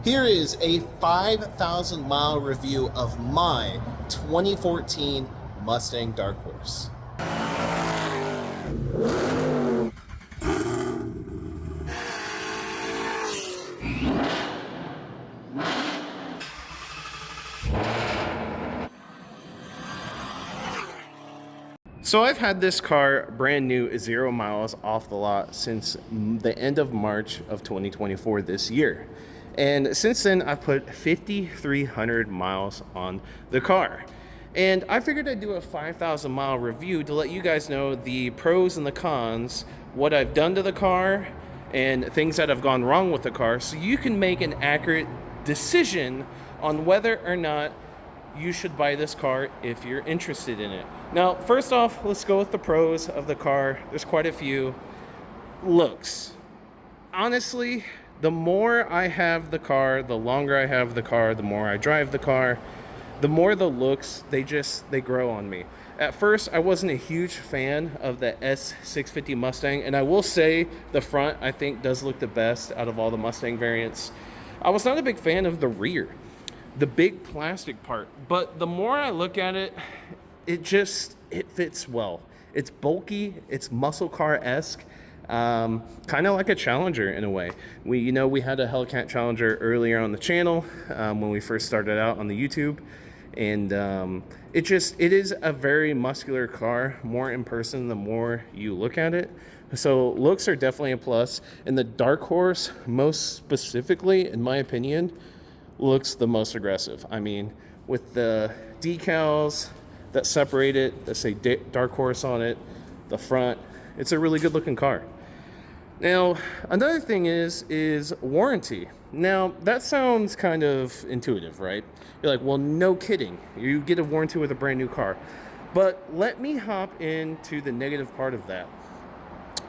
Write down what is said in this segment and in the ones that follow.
Here is a 5,000 mile review of my 2014 Mustang Dark Horse. So I've had this car brand new, 0 miles off the lot since the end of March of 2024 this year. And since then, I've put 5,300 miles on the car. And I figured I'd do a 5,000 mile review to let you guys know the pros and the cons, what I've done to the car, and things that have gone wrong with the car, so you can make an accurate decision on whether or not you should buy this car if you're interested in it. Now, first off, let's go with the pros of the car. There's quite a few. Looks. Honestly, the more I have the car, the longer I have the car, the more I drive the car, the more the looks, they grow on me. At first, I wasn't a huge fan of the S650 Mustang, and I will say the front, I think, does look the best out of all the Mustang variants. I was not a big fan of the rear, the big plastic part, but the more I look at it, it fits well. It's bulky, it's muscle car-esque, kind of like a Challenger in a way. We had a Hellcat Challenger earlier on the channel when we first started out on the YouTube, and it is a very muscular car, more in person the more you look at it. So looks are definitely a plus, and the Dark Horse, most specifically, in my opinion, looks the most aggressive. I mean, with the decals that separate it, that say Dark Horse on it, the front, it's a really good looking car. Now, another thing is warranty. Now, that sounds kind of intuitive, right? You're like, well, no kidding. You get a warranty with a brand new car. But let me hop into the negative part of that.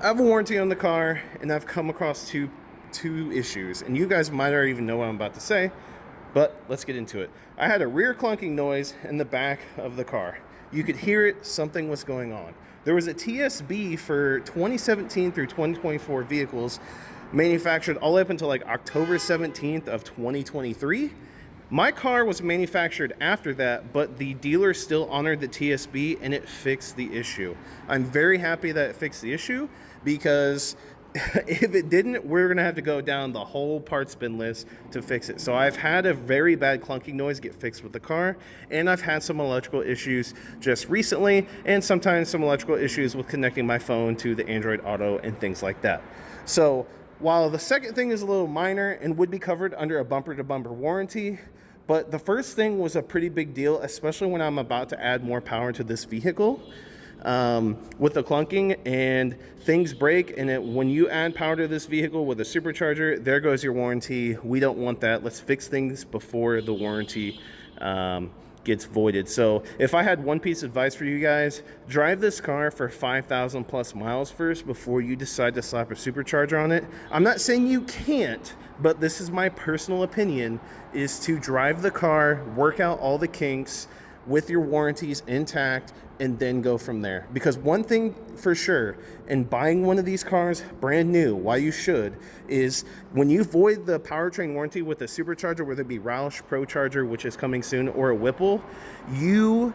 I have a warranty on the car, and I've come across two issues, and you guys might already even know what I'm about to say, but let's get into it. I had a rear clunking noise in the back of the car. You could hear it, something was going on. There was a TSB for 2017 through 2024 vehicles manufactured all the way up until like October 17th of 2023. My car was manufactured after that, but the dealer still honored the TSB and it fixed the issue. I'm very happy that it fixed the issue, because if it didn't, we're going to have to go down the whole parts bin list to fix it. So I've had a very bad clunking noise get fixed with the car, and I've had some electrical issues just recently, and sometimes some electrical issues with connecting my phone to the Android Auto and things like that. So while the second thing is a little minor and would be covered under a bumper-to-bumper warranty, but the first thing was a pretty big deal, especially when I'm about to add more power to this vehicle. With the clunking and things break, and when you add power to this vehicle with a supercharger, there goes your warranty. We don't want that. Let's fix things before the warranty gets voided. So if I had one piece of advice for you guys, drive this car for 5,000 plus miles first before you decide to slap a supercharger on it. I'm not saying you can't, but this is my personal opinion, is to drive the car, work out all the kinks with your warranties intact, and then go from there. Because one thing for sure, in buying one of these cars brand new, why you should, is when you void the powertrain warranty with a supercharger, whether it be Roush Pro Charger, which is coming soon, or a Whipple, you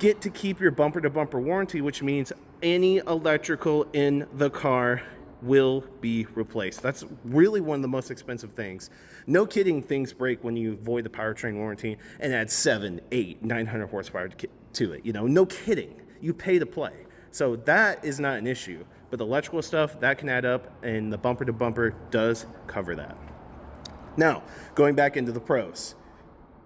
get to keep your bumper-to-bumper warranty, which means any electrical in the car will be replaced. That's really one of the most expensive things. No kidding, things break when you void the powertrain warranty and add 700, 800, 900 horsepower to it. No kidding. You pay to play. So that is not an issue. But the electrical stuff, that can add up, and the bumper to bumper does cover that. Now, going back into the pros,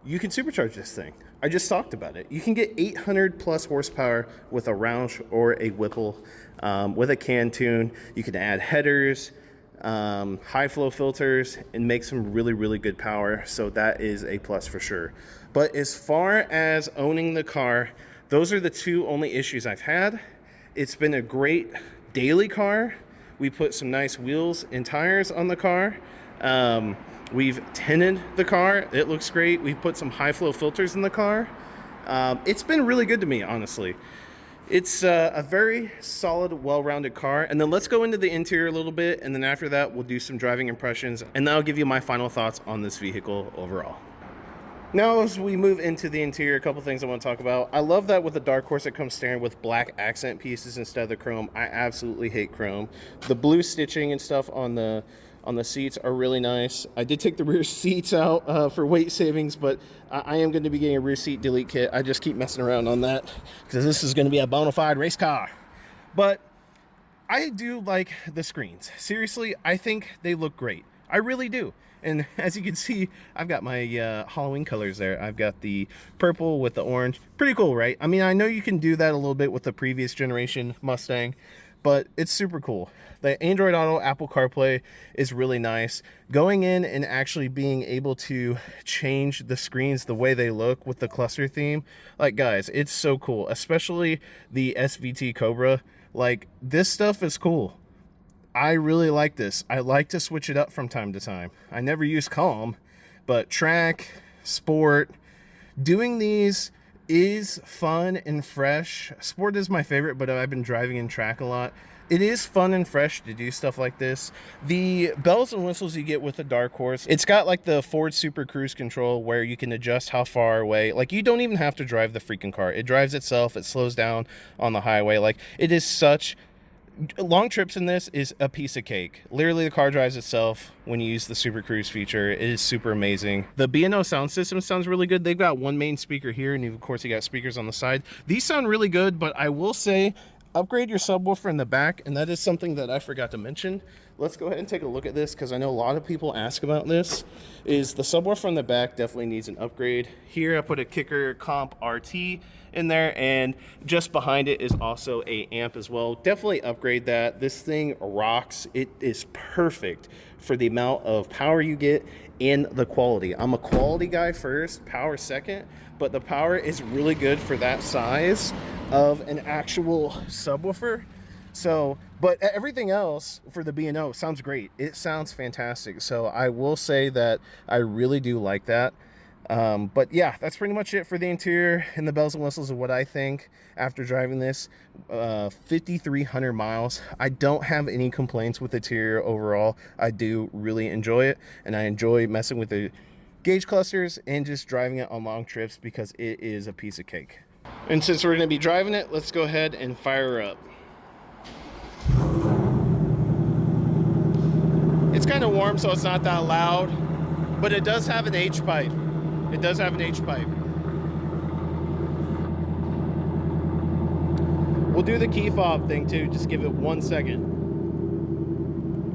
you can supercharge this thing. I just talked about it. You can get 800 plus horsepower with a Roush or a Whipple with a can tune. You can add headers, high flow filters, and make some really, really good power. So that is a plus for sure. But as far as owning the car, those are the two only issues I've had. It's been a great daily car. We put some nice wheels and tires on the car. We've tinted the car. It looks great. We've put some high flow filters in the car. It's been really good to me, honestly. It's a very solid, well-rounded car. And then let's go into the interior a little bit, and then after that, we'll do some driving impressions, and then I'll give you my final thoughts on this vehicle overall. Now, as we move into the interior, a couple things I want to talk about. I love that with the Dark Horse, it comes standard with black accent pieces instead of the chrome. I absolutely hate chrome. The blue stitching and stuff on the seats are really nice. I did take the rear seats out for weight savings, but I am going to be getting a rear seat delete kit. I just keep messing around on that because this is going to be a bona fide race car. But I do like the screens. Seriously, I think they look great. I really do. And as you can see, I've got my Halloween colors there. I've got the purple with the orange. Pretty cool, right? I mean, I know you can do that a little bit with the previous generation Mustang, but it's super cool. The Android Auto, Apple CarPlay is really nice. Going in and actually being able to change the screens the way they look with the cluster theme, like, guys, it's so cool. Especially the SVT Cobra. Like, this stuff is cool. I really like this. I like to switch it up from time to time. I never use calm, but track, sport, doing these is fun and fresh. Sport is my favorite, but I've been driving in track a lot. It is fun and fresh to do stuff like this. The bells and whistles you get with the Dark Horse, it's got like the Ford Super Cruise Control where you can adjust how far away. Like, you don't even have to drive the freaking car. It drives itself. It slows down on the highway. Like, it is such... Long trips in this is a piece of cake. Literally, the car drives itself when you use the Super Cruise feature. It is super amazing. The B&O sound system sounds really good. They've got one main speaker here, and of course you got speakers on the side. These sound really good, but I will say, upgrade your subwoofer in the back, and that is something that I forgot to mention. Let's go ahead and take a look at this, because I know a lot of people ask about this. Is the subwoofer in the back definitely needs an upgrade. Here I put a Kicker Comp RT in there, and just behind it is also a amp as well. Definitely upgrade that. This thing rocks. It is perfect for the amount of power you get and the quality. I'm a quality guy first, power second, but the power is really good for that size of an actual subwoofer. So, but everything else for the B&O sounds great. It sounds fantastic. So I will say that I really do like that. But yeah, that's pretty much it for the interior and the bells and whistles of what I think after driving this 5,300 miles. I don't have any complaints with the interior overall. I do really enjoy it, and I enjoy messing with the gauge clusters and just driving it on long trips because it is a piece of cake. And since we're going to be driving it, let's go ahead and fire her up. It's kind of warm, so it's not that loud, but it does have an H pipe. It does have an H pipe. We'll do the key fob thing too. Just give it 1 second.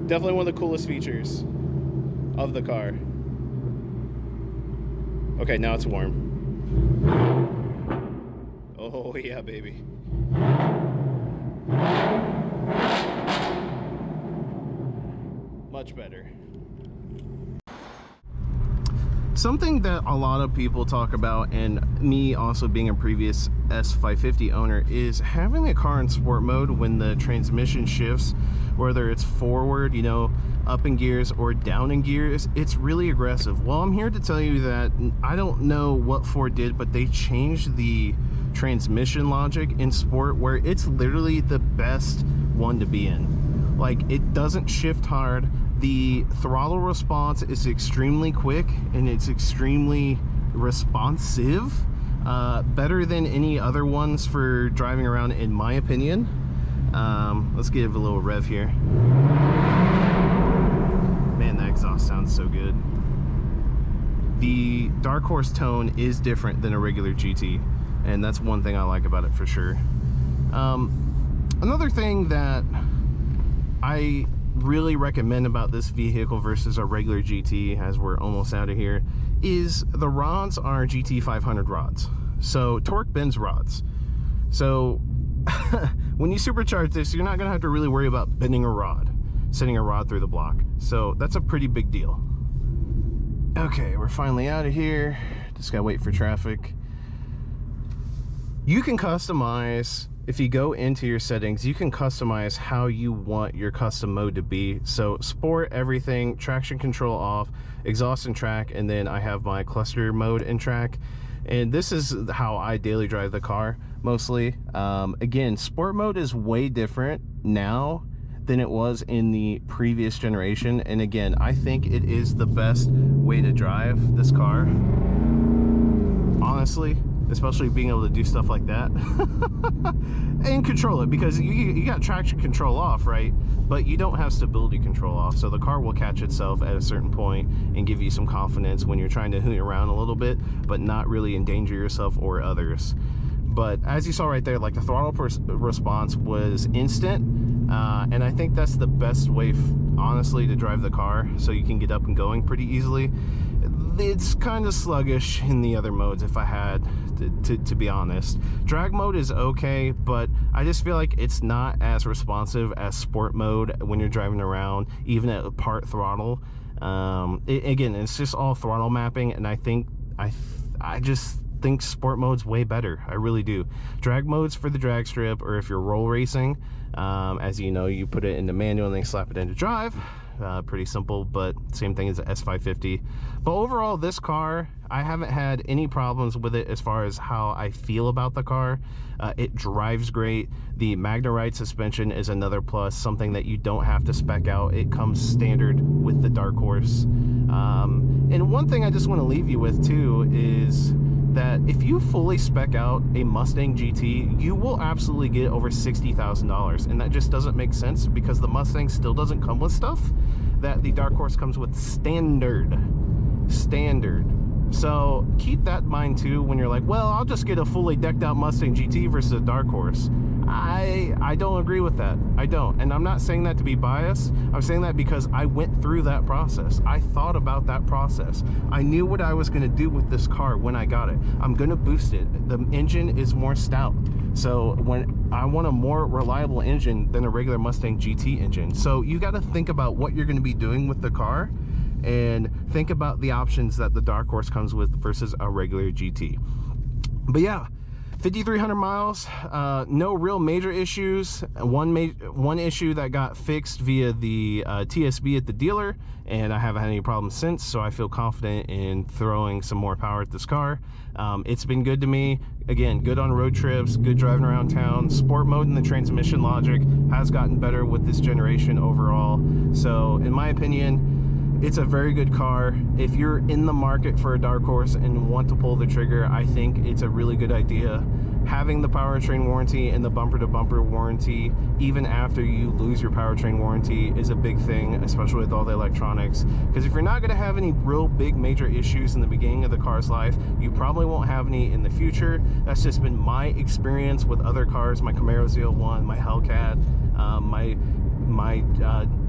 Definitely one of the coolest features of the car. Okay, now it's warm. Oh yeah, baby. Much better. Something that a lot of people talk about, and me also being a previous S550 owner, is having a car in sport mode when the transmission shifts, whether it's forward, you know, up in gears or down in gears, it's really aggressive. Well, I'm here to tell you that I don't know what Ford did, but they changed the transmission logic in sport where it's literally the best one to be in. Like, it doesn't shift hard. The throttle response is extremely quick and it's extremely responsive, better than any other ones for driving around, in my opinion. Let's give a little rev here. Man, that exhaust sounds so good. The Dark Horse tone is different than a regular GT, and that's one thing I like about it for sure. Another thing that I really recommend about this vehicle versus a regular GT, as we're almost out of here, is the rods are GT 500 rods, so torque bends rods. So when you supercharge this, you're not gonna have to really worry about bending a rod, sending a rod through the block. So that's a pretty big deal. Okay, we're finally out of here. Just gotta wait for traffic. You can customize, if you go into your settings, you can customize how you want your custom mode to be. So sport, everything, traction control off, exhaust and track, and then I have my cluster mode and track. And this is how I daily drive the car. mostly. Again, sport mode is way different now than it was in the previous generation, and again, I think it is the best way to drive this car, honestly, especially being able to do stuff like that and control it, because you got traction control off, right? But you don't have stability control off, so the car will catch itself at a certain point and give you some confidence when you're trying to hoot around a little bit, but not really endanger yourself or others. But as you saw right there, like, the throttle response was instant, and I think that's the best way, honestly, to drive the car, so you can get up and going pretty easily. It's kind of sluggish in the other modes, if I had to be honest. Drag mode is okay, but I just feel like it's not as responsive as sport mode when you're driving around, even at part throttle. Again, it's just all throttle mapping, and I just think sport mode's way better. I really do. Drag mode's for the drag strip, or if you're roll racing, as you know, you put it into manual and then slap it into drive. Pretty simple, but same thing as the S550. But overall, this car, I haven't had any problems with it as far as how I feel about the car. It drives great. The Magna-Ride suspension is another plus, something that you don't have to spec out. It comes standard with the Dark Horse. And one thing I just want to leave you with too is that if you fully spec out a Mustang GT, you will absolutely get over $60,000, and that just doesn't make sense, because the Mustang still doesn't come with stuff that the Dark Horse comes with standard. So keep that in mind too when you're like, well, I'll just get a fully decked out Mustang GT versus a Dark Horse. I don't agree with that. I don't. And I'm not saying that to be biased. I'm saying that because I went through that process. I thought about that process. I knew what I was going to do with this car when I got it. I'm going to boost it. The engine is more stout, so when I want a more reliable engine than a regular Mustang GT engine. So you got to think about what you're going to be doing with the car, and think about the options that the Dark Horse comes with versus a regular GT. But yeah, 5,300 miles, no real major issues. One issue that got fixed via the TSB at the dealer, and I haven't had any problems since, so I feel confident in throwing some more power at this car. It's been good to me. Again, good on road trips, good driving around town. Sport mode and the transmission logic has gotten better with this generation overall. So in my opinion, it's a very good car. If you're in the market for a Dark Horse and want to pull the trigger, I think it's a really good idea. Having the powertrain warranty and the bumper-to-bumper warranty, even after you lose your powertrain warranty, is a big thing, especially with all the electronics. Because if you're not going to have any real big major issues in the beginning of the car's life, you probably won't have any in the future. That's just been my experience with other cars, my Camaro Z01, my Hellcat, my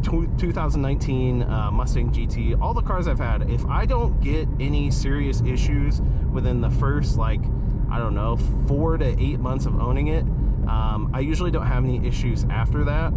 2019 Mustang GT, all the cars I've had. If I don't get any serious issues within the first, like, I don't know, 4 to 8 months of owning it, I usually don't have any issues after that,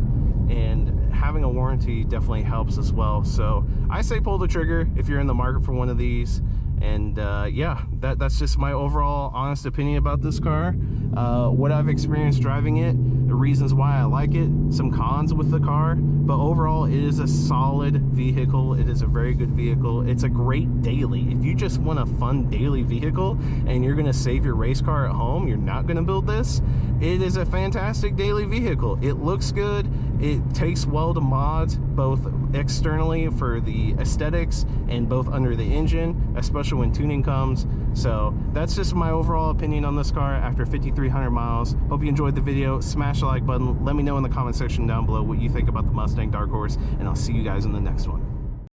and having a warranty definitely helps as well. So I say pull the trigger if you're in the market for one of these. And yeah, that's just my overall honest opinion about this car. What I've experienced driving it, the reasons why I like it, some cons with the car, but overall it is a solid vehicle. It is a very good vehicle. It's a great daily. If you just want a fun daily vehicle and you're gonna save your race car at home, you're not gonna build this, it is a fantastic daily vehicle. It looks good. It takes well to mods, both externally for the aesthetics and both under the engine, especially when tuning comes. So that's just my overall opinion on this car after 5,300 miles. Hope you enjoyed the video. Smash the like button. Let me know in the comment section down below what you think about the Mustang Dark Horse, and I'll see you guys in the next one.